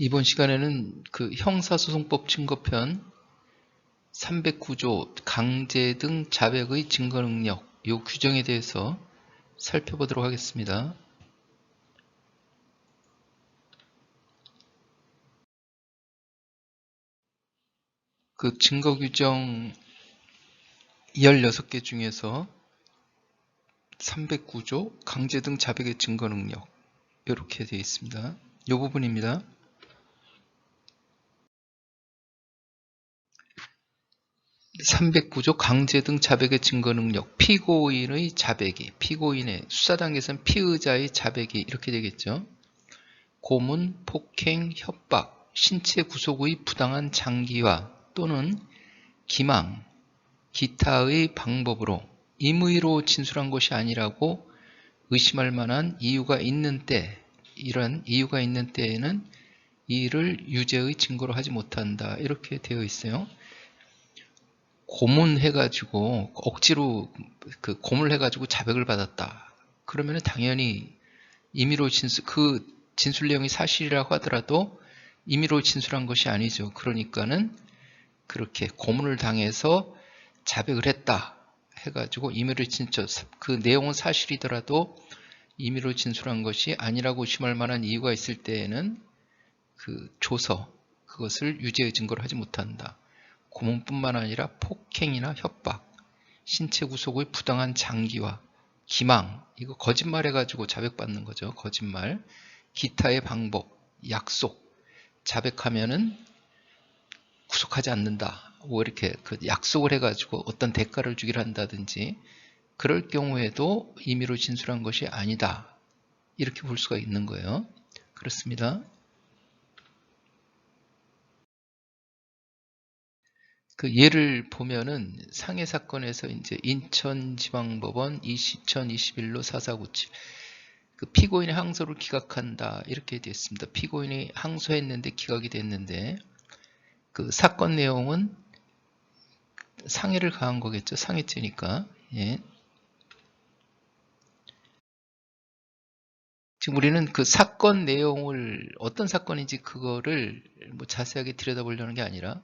이번 시간에는 그 형사소송법 증거편 309조 강제 등 자백의 증거 능력 요 규정에 대해서 살펴보도록 하겠습니다. 그 증거 규정 16개 중에서 309조 강제 등 자백의 증거 능력 이렇게 되어 있습니다. 이 부분입니다. (309조) 강제 등 자백의 증거 능력. 피고인의 자백이, 피고인의 수사 단계에서는 피의자의 자백이 이렇게 되겠죠. 고문, 폭행, 협박, 신체 구속의 부당한 장기화 또는 기망, 기타의 방법으로 임의로 진술한 것이 아니라고 의심할 만한 이유가 있는 때, 이런 이유가 있는 때에는 이를 유죄의 증거로 하지 못한다. 이렇게 되어 있어요. 고문해가지고 억지로 고문해가지고 자백을 받았다. 그러면 당연히 임의로 그 진술 내용이 사실이라고 하더라도 임의로 진술한 것이 아니죠. 그러니까는 그렇게 고문을 당해서 자백을 했다 해가지고 임의로 진술, 그 내용은 사실이더라도 임의로 진술한 것이 아니라고 의심할 만한 이유가 있을 때에는 그 조서, 그것을 유죄의 증거로 하지 못한다. 고문뿐만 아니라 폭행이나 협박, 신체 구속의 부당한 장기화, 기망, 이거 거짓말해가지고 자백받는 거죠. 거짓말, 기타의 방법, 약속, 자백하면은 구속하지 않는다. 뭐 이렇게 그 약속을 해가지고 어떤 대가를 주기로 한다든지 그럴 경우에도 임의로 진술한 것이 아니다. 이렇게 볼 수가 있는 거예요. 그렇습니다. 그 예를 보면은 상해 사건에서 이제 인천지방법원 2021로 4497 그 피고인의 항소를 기각한다 이렇게 됐습니다. 피고인이 항소했는데 기각이 됐는데 그 사건 내용은 상해를 가한 거겠죠. 상해죄니까. 예. 지금 우리는 그 사건 내용을 어떤 사건인지 그거를 뭐 자세하게 들여다보려는 게 아니라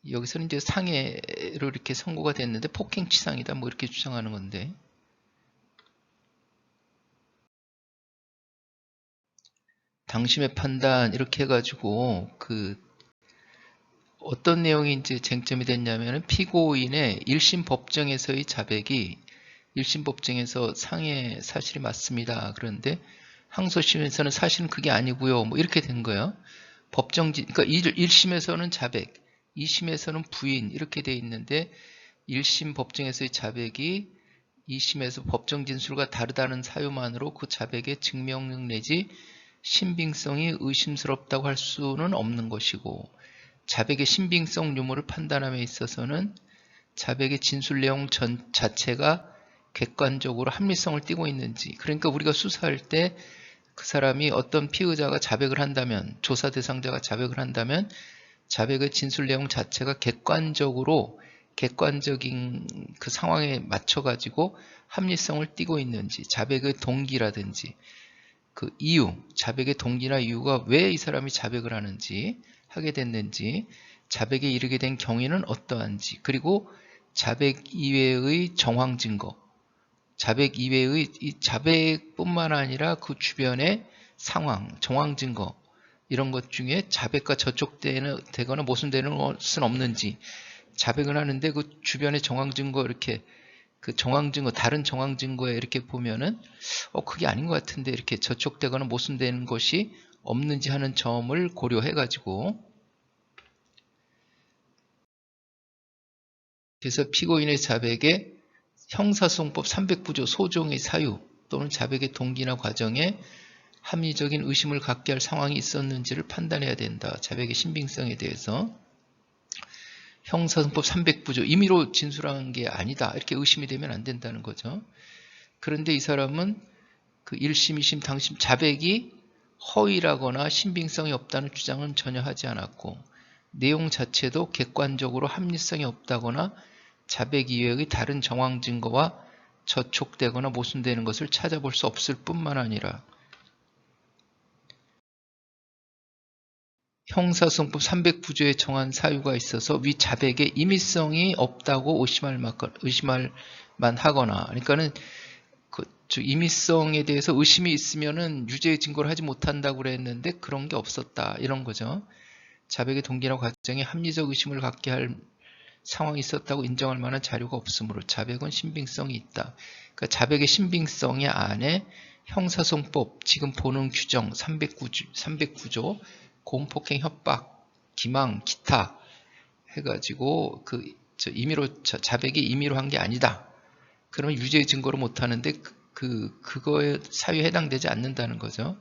여기서는 이제 상해로 이렇게 선고가 됐는데 폭행치상이다 뭐 이렇게 주장하는 건데 당심의 판단 이렇게 해가지고 그 어떤 내용이 이제 쟁점이 됐냐면은 피고인의 1심 법정에서의 자백이 1심 법정에서 상해 사실이 맞습니다. 그런데 항소심에서는 사실은 그게 아니고요. 뭐 이렇게 된 거예요. 그러니까 1심에서는 자백, 2심에서는 부인 이렇게 돼 있는데 1심 법정에서의 자백이 2심에서 법정 진술과 다르다는 사유만으로 그 자백의 증명력 내지 신빙성이 의심스럽다고 할 수는 없는 것이고 자백의 신빙성 유무를 판단함에 있어서는 자백의 진술 내용 자체가 객관적으로 합리성을 띠고 있는지, 그러니까 우리가 수사할 때 그 사람이 어떤 피의자가 자백을 한다면, 조사 대상자가 자백을 한다면 자백의 진술 내용 자체가 객관적인 그 상황에 맞춰 가지고 합리성을 띠고 있는지, 자백의 동기라든지 그 이유, 자백의 동기나 이유가 왜 이 사람이 자백을 하게 됐는지, 자백에 이르게 된 경위는 어떠한지, 그리고 자백 이외의 정황 증거, 자백 이외의 이 자백뿐만 아니라 그 주변의 상황, 정황 증거 이런 것 중에 자백과 저촉되거나 모순되는 것은 없는지, 자백을 하는데 그 주변의 정황 증거 이렇게 그 정황 증거, 다른 정황 증거에 이렇게 보면은 그게 아닌 것 같은데 이렇게 저촉되거나 모순되는 것이 없는지 하는 점을 고려해 가지고 그래서 피고인의 자백에 형사소송법 309조 소종의 사유 또는 자백의 동기나 과정에 합리적인 의심을 갖게 할 상황이 있었는지를 판단해야 된다. 자백의 신빙성에 대해서. 형사소송법 309조 임의로 진술한 게 아니다. 이렇게 의심이 되면 안 된다는 거죠. 그런데 이 사람은 그 1심, 2심, 당심 자백이 허위라거나 신빙성이 없다는 주장은 전혀 하지 않았고 내용 자체도 객관적으로 합리성이 없다거나 자백 이외의 다른 정황 증거와 저촉되거나 모순되는 것을 찾아볼 수 없을 뿐만 아니라 형사소송법 309조에 정한 사유가 있어서 위 자백의 임의성이 없다고 의심할 만하거나, 그러니까는 임의성에 대해서 의심이 있으면은 유죄의 증거를 하지 못한다고 그랬는데 그런 게 없었다, 이런 거죠. 자백의 동기나 과정에 합리적 의심을 갖게 할 상황이 있었다고 인정할 만한 자료가 없으므로 자백은 신빙성이 있다. 그러니까 자백의 신빙성이 안에 형사소송법 지금 보는 규정 309조 공폭행, 협박, 기망, 기타 해가지고 자백이 임의로 한 게 아니다. 그러면 유죄의 증거를 못 하는데 그거에 사유에 해당되지 않는다는 거죠.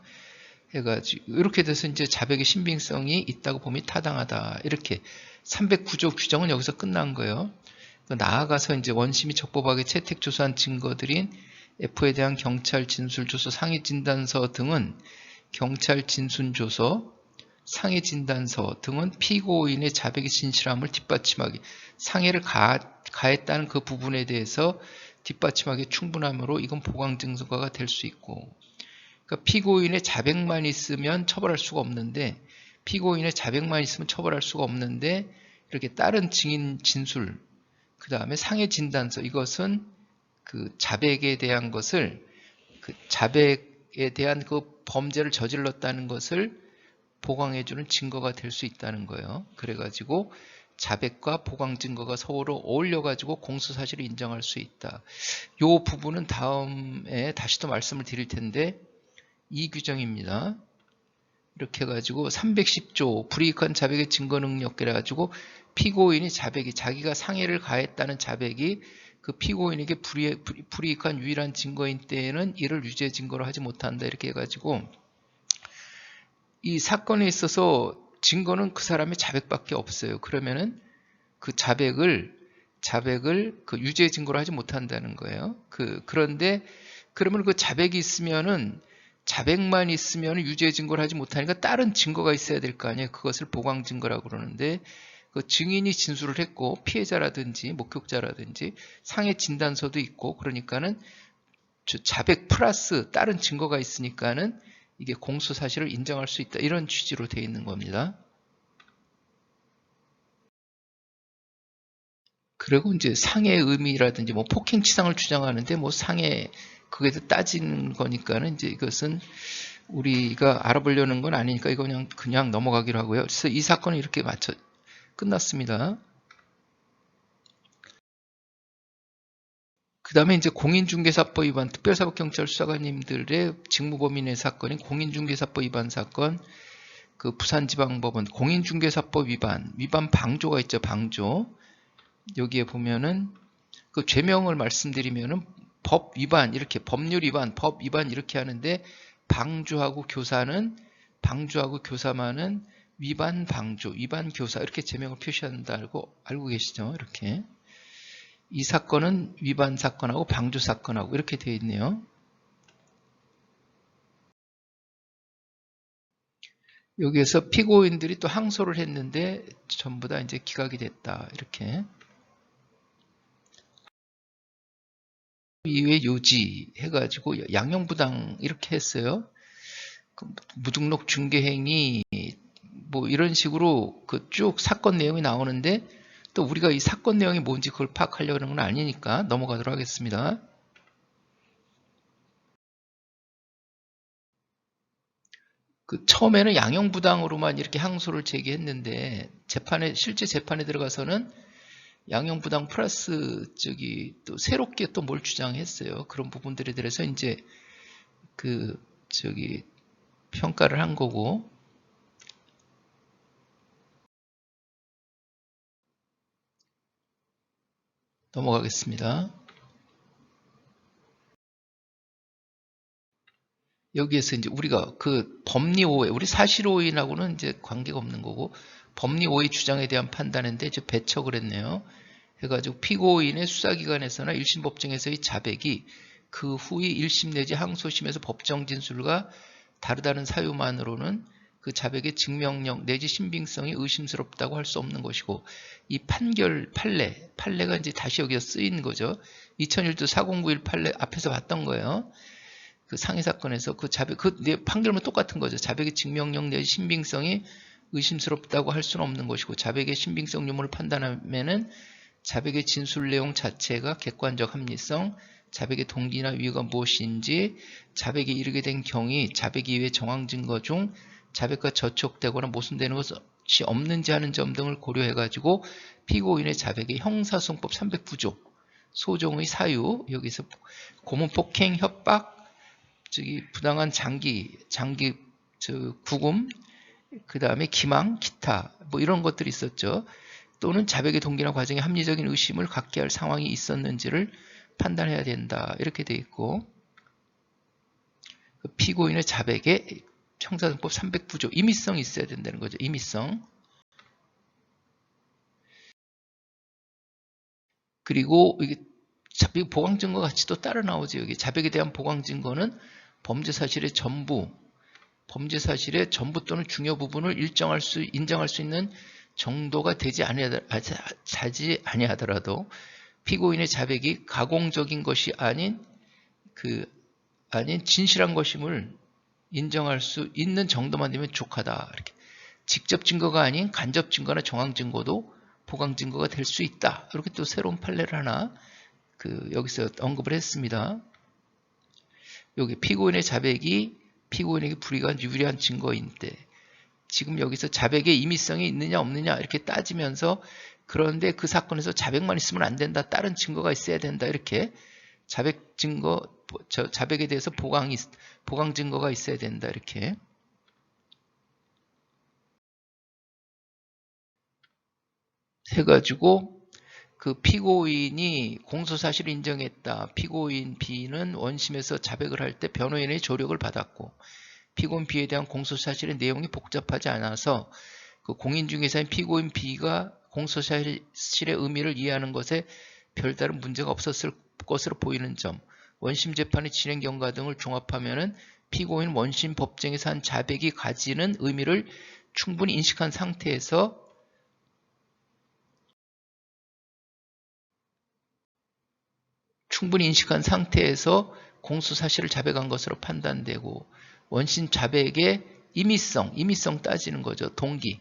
해가지고 이렇게 돼서 이제 자백의 신빙성이 있다고 봄이 타당하다. 이렇게 309조 규정은 여기서 끝난 거예요. 나아가서 이제 원심이 적법하게 채택 조사한 증거들인 F에 대한 경찰 진술조서, 상해진단서 등은 경찰 진술조서, 상해진단서 등은 피고인의 자백의 진실함을 뒷받침하기, 상해를 가했다는 그 부분에 대해서 뒷받침하기 충분하므로 이건 보강증거가 될 수 있고, 그러니까 피고인의 자백만 있으면 처벌할 수가 없는데, 피고인의 자백만 있으면 처벌할 수가 없는데, 이렇게 다른 증인 진술, 그 다음에 상해진단서, 이것은 그 자백에 대한 것을, 그 자백에 대한 그 범죄를 저질렀다는 것을 보강해주는 증거가 될 수 있다는 거예요. 그래가지고 자백과 보강 증거가 서로 어울려가지고 공소사실을 인정할 수 있다. 이 부분은 다음에 다시 또 말씀을 드릴 텐데, 이 규정입니다. 이렇게 해가지고 310조 불이익한 자백의 증거 능력 그래가지고 피고인이 자기가 상해를 가했다는 자백이 그 피고인에게 불이익한 유일한 증거인 때에는 이를 유죄 증거로 하지 못한다. 이렇게 해가지고 이 사건에 있어서 증거는 그 사람의 자백밖에 없어요. 그러면은 그 자백을 그 유죄 증거로 하지 못한다는 거예요. 그런데 그러면 그 자백이 있으면은 자백만 있으면 유죄 증거를 하지 못하니까 다른 증거가 있어야 될 거 아니에요. 그것을 보강 증거라고 그러는데, 그 증인이 진술을 했고 피해자라든지 목격자라든지 상해 진단서도 있고, 그러니까는 자백 플러스 다른 증거가 있으니까는 이게 공소 사실을 인정할 수 있다. 이런 취지로 되어 있는 겁니다. 그리고 이제 상해의 의미라든지 뭐 폭행치상을 주장하는데 뭐 상해 그게 따지는 거니까는 이제 이것은 우리가 알아보려는 건 아니니까 이거 그냥 넘어가기로 하고요. 그래서 이 사건은 이렇게 끝났습니다. 그 다음에 이제 공인중개사법 위반, 특별사법경찰 수사관님들의 직무범인의 사건인 공인중개사법 위반 사건, 그 부산지방법원 공인중개사법 위반 방조가 있죠. 방조. 여기에 보면은 그 죄명을 말씀드리면은 법 위반, 이렇게 법률 위반, 법 위반 이렇게 하는데, 방조하고 교사만은 위반 방조, 위반 교사 이렇게 제명을 표시한다고 알고 계시죠? 이렇게. 이 사건은 위반 사건하고 방조 사건하고 이렇게 되어 있네요. 여기에서 피고인들이 또 항소를 했는데 전부 다 이제 기각이 됐다. 이렇게. 이외 요지 해가지고 양형부당 이렇게 했어요. 무등록 중개행위 뭐 이런 식으로 그 쭉 사건 내용이 나오는데, 또 우리가 이 사건 내용이 뭔지 그걸 파악하려고 하는 건 아니니까 넘어가도록 하겠습니다. 그 처음에는 양형부당으로만 이렇게 항소를 제기했는데 실제 재판에 들어가서는 양형부당 플러스 또 새롭게 또 뭘 주장했어요. 그런 부분들에 대해서 이제 평가를 한 거고, 넘어가겠습니다. 여기에서 이제 우리가 그 법리 오해, 우리 사실 오해하고는 이제 관계가 없는 거고, 법리 오해 주장에 대한 판단인데 이제 배척을 했네요. 해가지고 피고인의 수사기관에서나 1심 법정에서의 자백이 그 후의 1심 내지 항소심에서 법정 진술과 다르다는 사유만으로는 그 자백의 증명력 내지 신빙성이 의심스럽다고 할 수 없는 것이고, 이 판례가 이제 다시 여기서 쓰인 거죠. 2001도 4091 판례 앞에서 봤던 거예요. 그 상해 사건에서 그 판결문 똑같은 거죠. 자백의 증명력 내지 신빙성이 의심스럽다고 할 수는 없는 것이고, 자백의 신빙성 유무를 판단하면은 자백의 진술 내용 자체가 객관적 합리성, 자백의 동기나 이유가 무엇인지, 자백에 이르게 된 경위, 자백 이외의 정황 증거 중 자백과 저촉되거나 모순되는 것이 없는지 하는 점 등을 고려해가지고 피고인의 자백의 형사소송법 309조 소종의 사유, 여기서 고문, 폭행, 협박, 부당한 장기 구금, 그 다음에 기망, 기타 뭐 이런 것들이 있었죠. 또는 자백의 동기나 과정에 합리적인 의심을 갖게 할 상황이 있었는지를 판단해야 된다. 이렇게 되어 있고, 피고인의 자백에 형사소송법 309조 임의성이 있어야 된다는 거죠. 임의성. 그리고 이게 보강 증거 같이 또 따로 나오죠. 여기 자백에 대한 보강 증거는 범죄 사실의 전부 또는 중요 부분을 인정할 수 있는 정도가 되지 아니하더라도 피고인의 자백이 가공적인 것이 아닌 진실한 것임을 인정할 수 있는 정도만 되면 족하다. 이렇게 직접 증거가 아닌 간접 증거나 정황 증거도 보강 증거가 될 수 있다. 이렇게 또 새로운 판례를 하나 여기서 언급을 했습니다. 여기 피고인의 자백이 피고인에게 불이익한 유리한 증거인데, 지금 여기서 자백의 임의성이 있느냐 없느냐 이렇게 따지면서, 그런데 그 사건에서 자백만 있으면 안 된다, 다른 증거가 있어야 된다, 이렇게 자백에 대해서 보강 증거가 있어야 된다, 이렇게 해가지고 그 피고인이 공소사실을 인정했다. 피고인 B는 원심에서 자백을 할 때 변호인의 조력을 받았고, 피고인 B에 대한 공소사실의 내용이 복잡하지 않아서 그 공인중개사인 피고인 B가 공소사실의 의미를 이해하는 것에 별다른 문제가 없었을 것으로 보이는 점, 원심 재판의 진행 경과 등을 종합하면은 피고인 원심 법정에서 한 자백이 가지는 의미를 충분히 인식한 상태에서 공소사실을 자백한 것으로 판단되고, 원심 자백의 임의성 따지는 거죠. 동기,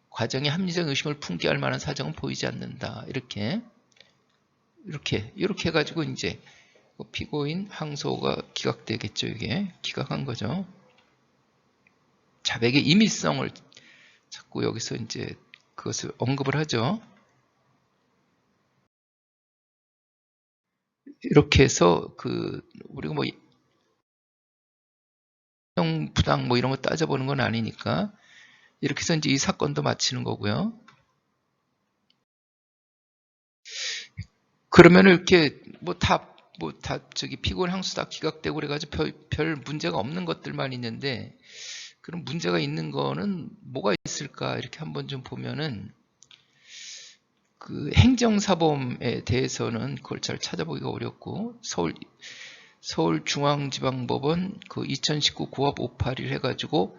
과정에 합리적 의심을 품게 할 만한 사정은 보이지 않는다. 이렇게 해가지고 이제 피고인 항소가 기각되겠죠. 이게 기각한 거죠. 자백의 임의성을 자꾸 여기서 이제 그것을 언급을 하죠. 이렇게 해서 우리가 뭐 부당 뭐 이런 거 따져보는 건 아니니까 이렇게 해서 이제 이 사건도 마치는 거고요. 그러면 이렇게 피고인 항소 다 기각되고 그래가지고 별 문제가 없는 것들만 있는데, 그럼 문제가 있는 거는 뭐가 있을까? 이렇게 한번 좀 보면은 행정사범에 대해서는 그걸 잘 찾아보기가 어렵고, 서울중앙지방법원 2019 고합 581 해가지고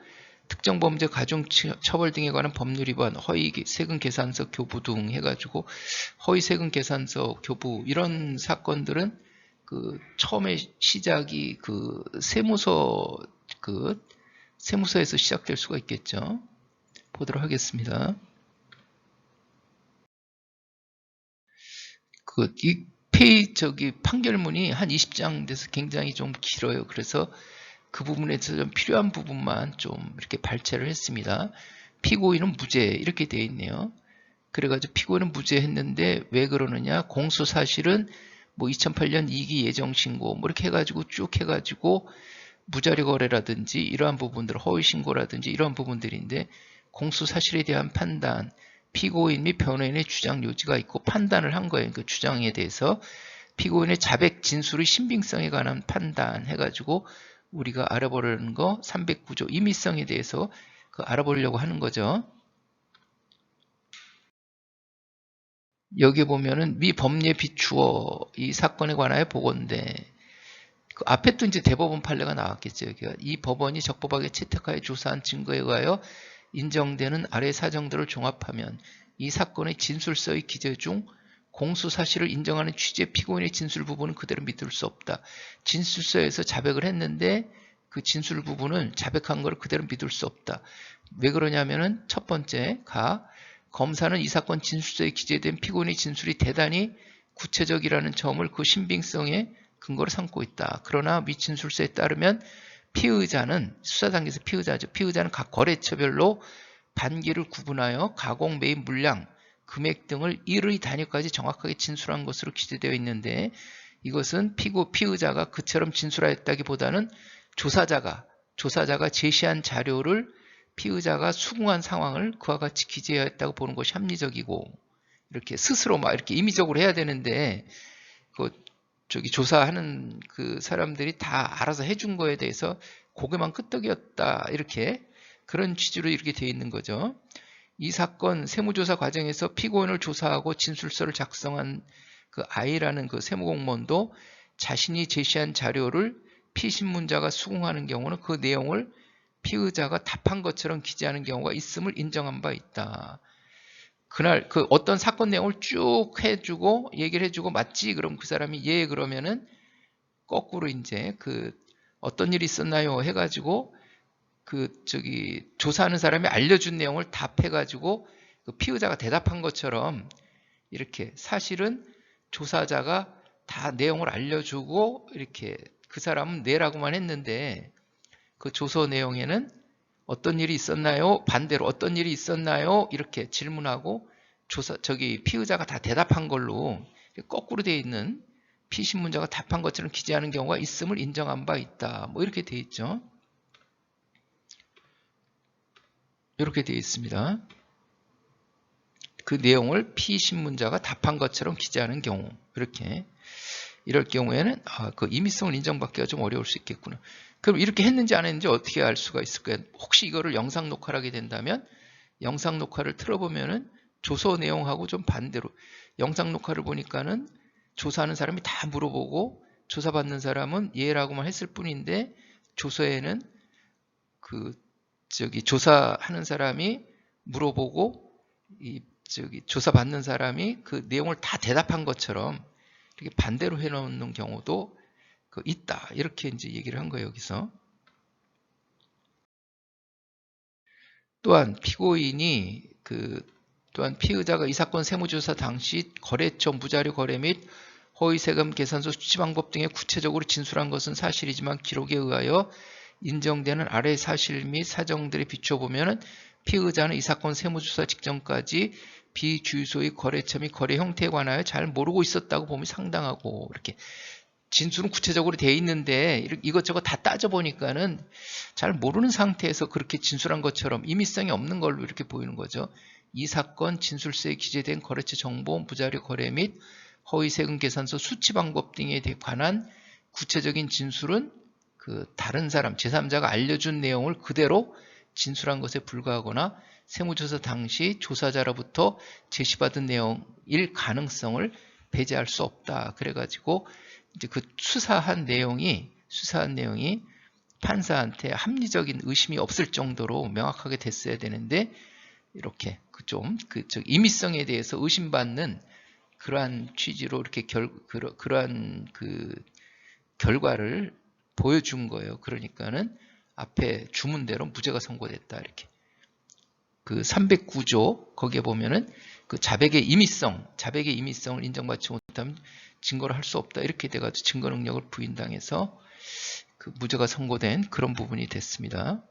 특정범죄 가중처벌 등에 관한 법률 위반, 허위 세금계산서 교부 등 해가지고 허위 세금계산서 교부 이런 사건들은 처음에 시작이 세무서에서 시작될 수가 있겠죠. 보도록 하겠습니다. 판결문이 한 20장 돼서 굉장히 좀 길어요. 그래서 그 부분에서 좀 필요한 부분만 좀 이렇게 발췌를 했습니다. 피고인은 무죄 이렇게 되어 있네요. 그래가지고 피고인은 무죄 했는데 왜 그러느냐? 공소사실은 2008년 2기 예정신고 이렇게 해가지고 쭉 해가지고 무자료 거래라든지 이러한 부분들, 허위신고라든지 이러한 부분들인데, 공소사실에 대한 판단, 피고인 및 변호인의 주장 요지가 있고 판단을 한 거예요. 그 주장에 대해서 피고인의 자백 진술의 신빙성에 관한 판단 해가지고 우리가 알아보려는 거 309조 임의성에 대해서 알아보려고 하는 거죠. 여기 보면은 미 법리에 비추어 이 사건에 관하여 보건대, 앞에 또 이제 대법원 판례가 나왔겠죠. 여기가 이 법원이 적법하게 채택하여 조사한 증거에 의하여 인정되는 아래 사정들을 종합하면 이 사건의 진술서의 기재 중 공소사실을 인정하는 취지의 피고인의 진술 부분은 그대로 믿을 수 없다. 진술서에서 자백을 했는데 그 진술 부분을 자백한 걸 그대로 믿을 수 없다. 왜 그러냐면은 첫 번째 검사는 이 사건 진술서에 기재된 피고인의 진술이 대단히 구체적이라는 점을 그 신빙성에 근거로 삼고 있다. 그러나 위 진술서에 따르면 피의자는 수사 단계에서 피의자는 각 거래처별로 반기를 구분하여 가공 매입 물량, 금액 등을 일의 단위까지 정확하게 진술한 것으로 기재되어 있는데 이것은 피의자가 그처럼 진술하였다기보다는 조사자가 제시한 자료를 피의자가 수긍한 상황을 그와 같이 기재하였다고 보는 것이 합리적이고 이렇게 스스로 막 이렇게 임의적으로 해야 되는데 조사하는 그 사람들이 다 알아서 해준 거에 대해서 고개만 끄덕였다 이렇게 그런 취지로 이렇게 되어 있는 거죠. 이 사건 세무조사 과정에서 피고인을 조사하고 진술서를 작성한 그 I라는 그 세무공무원도 자신이 제시한 자료를 피신문자가 수긍하는 경우는 그 내용을 피의자가 답한 것처럼 기재하는 경우가 있음을 인정한 바 있다. 그날 그 어떤 사건 내용을 쭉 해주고 얘기를 해주고 맞지? 그럼 그 사람이 예 그러면은 거꾸로 이제 그 어떤 일이 있었나요? 해가지고 조사하는 사람이 알려준 내용을 답해가지고 그 피의자가 대답한 것처럼 이렇게 사실은 조사자가 다 내용을 알려주고 이렇게 그 사람은 네라고만 했는데 그 조서 내용에는 어떤 일이 있었나요? 반대로 어떤 일이 있었나요? 이렇게 질문하고 피의자가 다 대답한 걸로 거꾸로 되어 있는 피신문자가 답한 것처럼 기재하는 경우가 있음을 인정한 바 있다. 뭐 이렇게 되어 있죠. 이렇게 되어 있습니다. 그 내용을 피신문자가 답한 것처럼 기재하는 경우 이럴 경우에는 그 임의성을 인정받기가 좀 어려울 수 있겠구나. 그럼 이렇게 했는지 안 했는지 어떻게 알 수가 있을까요? 혹시 이거를 영상 녹화를 하게 된다면 영상 녹화를 틀어보면은 조서 내용하고 좀 반대로 영상 녹화를 보니까는 조사하는 사람이 다 물어보고 조사받는 사람은 예라고만 했을 뿐인데 조서에는 조사하는 사람이 물어보고 조사받는 사람이 그 내용을 다 대답한 것처럼 이렇게 반대로 해놓는 경우도 있다. 이렇게 이제 얘기를 한 거예요, 여기서. 또한 또한 피의자가 이 사건 세무조사 당시 거래처 무자료 거래 및 허위세금 계산서 수취 방법 등에 구체적으로 진술한 것은 사실이지만 기록에 의하여 인정되는 아래 사실 및 사정들에 비춰보면 피의자는 이 사건 세무조사 직전까지 비주유소의 거래처 및 거래 형태에 관하여 잘 모르고 있었다고 보면 상당하고 이렇게 진술은 구체적으로 되어 있는데 이것저것 다 따져보니까는 잘 모르는 상태에서 그렇게 진술한 것처럼 임의성이 없는 걸로 이렇게 보이는 거죠. 이 사건 진술서에 기재된 거래처 정보, 무자료 거래 및 허위세금 계산서 수취 방법 등에 관한 구체적인 진술은 다른 사람, 제3자가 알려준 내용을 그대로 진술한 것에 불과하거나 세무조사 당시 조사자로부터 제시받은 내용일 가능성을 배제할 수 없다. 그래가지고 이제 그 수사한 내용이 판사한테 합리적인 의심이 없을 정도로 명확하게 됐어야 되는데 이렇게 임의성에 대해서 의심받는 그러한 취지로 이렇게 그러한 결과를 보여준 거예요. 그러니까는 앞에 주문대로 무죄가 선고됐다. 이렇게 309조 거기에 보면은 자백의 임의성을 인정받지 못하면 증거를 할 수 없다. 이렇게 돼가지고 증거 능력을 부인당해서 무죄가 선고된 그런 부분이 됐습니다.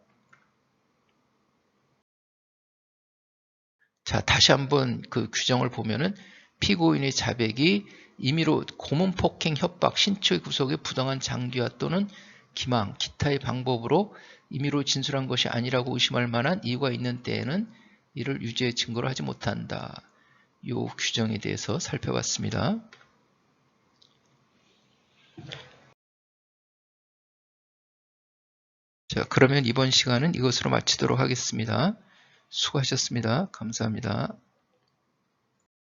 자, 다시 한번 그 규정을 보면은 피고인의 자백이 임의로 고문, 폭행, 협박, 신체 구속의 부당한 장기화 또는 기망, 기타의 방법으로 임의로 진술한 것이 아니라고 의심할 만한 이유가 있는 때에는 이를 유죄의 증거로 하지 못한다. 이 규정에 대해서 살펴봤습니다. 자, 그러면 이번 시간은 이것으로 마치도록 하겠습니다. 수고하셨습니다. 감사합니다.